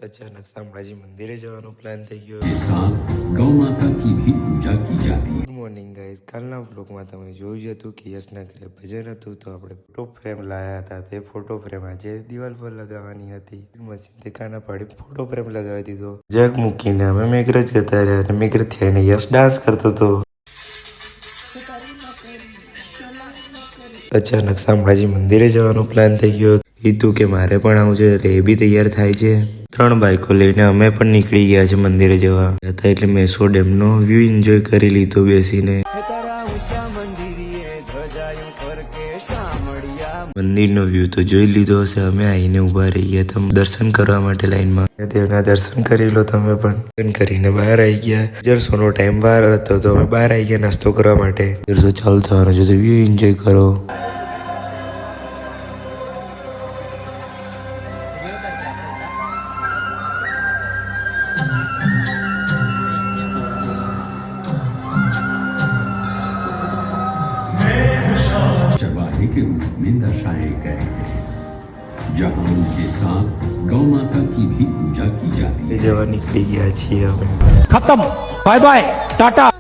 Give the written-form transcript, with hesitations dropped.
अचानक शामળાજી મંદિરે જવાનો પ્લાન થઈ ગયો। के साथ गौ माता की भी पूजा की जाती है। ગુડ મોર્નિંગ ગાઈઝ, કાલના વ્લોગમાં તમે જોયું જ હતું કે યશના ઘરે ભજન હતું, તો આપણે ફોટો ફ્રેમ લાયા હતા। તે ફોટો ફ્રેમ આજે દિવાલ પર લગાવવાની હતી। મશીનથી કાના પાડી ફોટો ફ્રેમ લગાવી દીધો। જગ મૂકીને અમે મેઘરજ જતા રહ્યા અને મેઘરજથી આવીને યશ ડાન્સ કરતો હતો। અચાનક શામળાજી મંદિરે જવાનો પ્લાન થઈ ગયો। કીધું કે મારે પણ આવું છે, એટલે એ બી તૈયાર થાય છે। 3 બાઈકો લઈને અમે પણ નીકળી ગયા છે મંદિરે જવા હતા। એટલે મેસો ડેમનો વ્યૂ એન્જોય કરી લીધો બેસીને। મંદિરનો વ્યૂ તો જોઈ લીધો હશે। અમે આવીને ઊભા રહી ગયા હતા દર્શન કરવા માટે લાઈનમાં। દેવના દર્શન કરી લો તમે પણ। દર્શન કરીને બહાર આવી ગયા। 1100નો ટાઈમ બહાર હતો તો અમે બહાર આવી ગયા નાસ્તો કરવા માટે। 1100 ચાલુ થવાનો છે તો વ્યૂ એન્જોય કરો। चरवाहे के रूप में दर्शाए गए हैं, जहाँ उनके साथ गौ माता की भी पूजा की जाती है। जवा निकली गया છીએ અમે। खत्म, बाय बाय, टाटा।